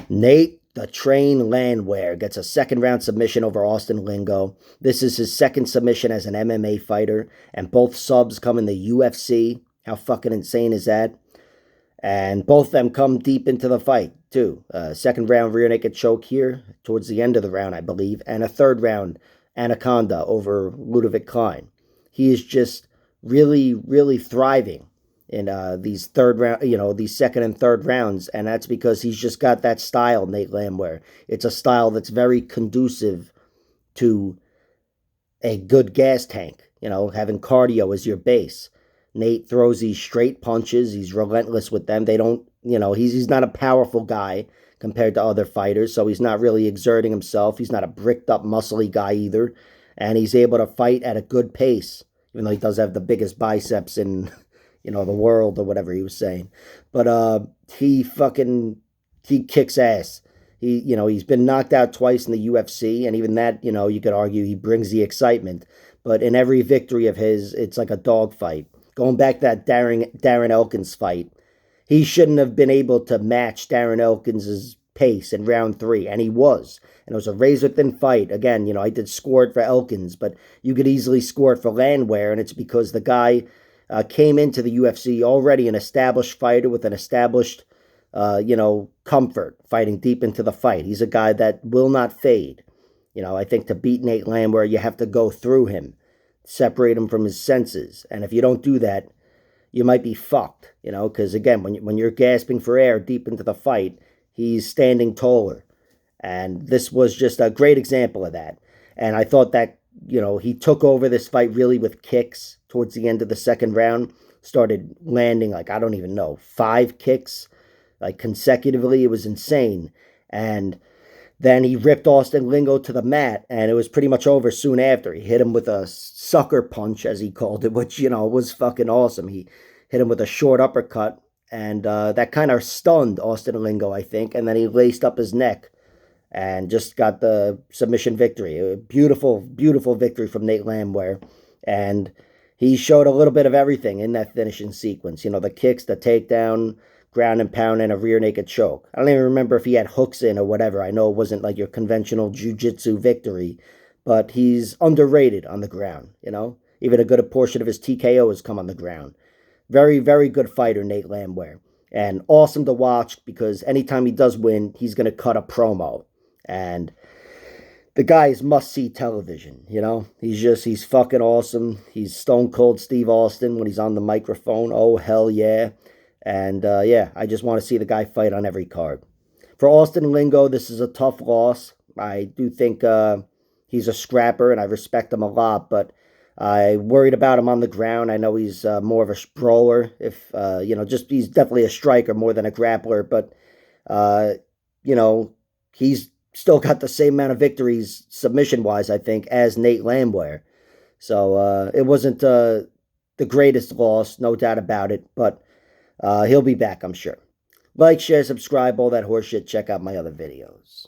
Nate the Train Landwehr gets a second round submission over Austin Lingo. This is his second submission as an MMA fighter, and both subs come in the UFC. How fucking insane is that? And both of them come deep into the fight, too. Second round rear naked choke here towards the end of the round, I believe, and a third round anaconda over Ludovic Klein. He is just really, really thriving in these third round, these second and third rounds, and that's because he's just got that style, Nate Landwehr. It's a style that's very conducive to a good gas tank, having cardio as your base. Nate throws these straight punches. He's relentless with them. They don't, he's not a powerful guy compared to other fighters, so he's not really exerting himself. He's not a bricked up, muscly guy either, and he's able to fight at a good pace, even though he does have the biggest biceps in the world or whatever he was saying. But he kicks ass. He's been knocked out twice in the UFC, and even that, you could argue he brings the excitement. But in every victory of his, it's like a dogfight. Going back to that Darren Elkins fight, he shouldn't have been able to match Darren Elkins' pace in round 3, and he was. And it was a razor-thin fight. Again, I did score it for Elkins, but you could easily score it for Landwehr, and it's because the guy came into the UFC already an established fighter with an established, comfort fighting deep into the fight. He's a guy that will not fade. I think to beat Nate Landwehr, you have to go through him, separate him from his senses. And if you don't do that, you might be fucked, because again, when you're gasping for air deep into the fight, he's standing taller. And this was just a great example of that. And I thought that, he took over this fight really with kicks towards the end of the second round, started landing like, I don't even know, 5 kicks, like consecutively. It was insane. And then he ripped Austin Lingo to the mat, and it was pretty much over soon after. He hit him with a sucker punch, as he called it, which, was fucking awesome. He hit him with a short uppercut, and that kind of stunned Austin Lingo, I think, and then he laced up his neck and just got the submission victory. A beautiful, beautiful victory from Nate Landwehr, and he showed a little bit of everything in that finishing sequence. The kicks, the takedown, ground and pound, and a rear naked choke. I don't even remember if he had hooks in or whatever. I know it wasn't like your conventional jiu-jitsu victory, but he's underrated on the ground, Even a good portion of his TKO has come on the ground. Very, very good fighter, Nate Landwehr. And awesome to watch because anytime he does win, he's going to cut a promo. And the guy is must-see television, He's fucking awesome. He's stone cold Steve Austin when he's on the microphone. Oh, hell yeah. And, I just want to see the guy fight on every card. For Austin Lingo, this is a tough loss. I do think he's a scrapper, and I respect him a lot, but I worried about him on the ground. I know he's more of a brawler. He's definitely a striker more than a grappler, but, he's still got the same amount of victories submission-wise, I think, as Nate Landwehr. So it wasn't the greatest loss, no doubt about it, but he'll be back, I'm sure. Like, share, subscribe, all that horseshit. Check out my other videos.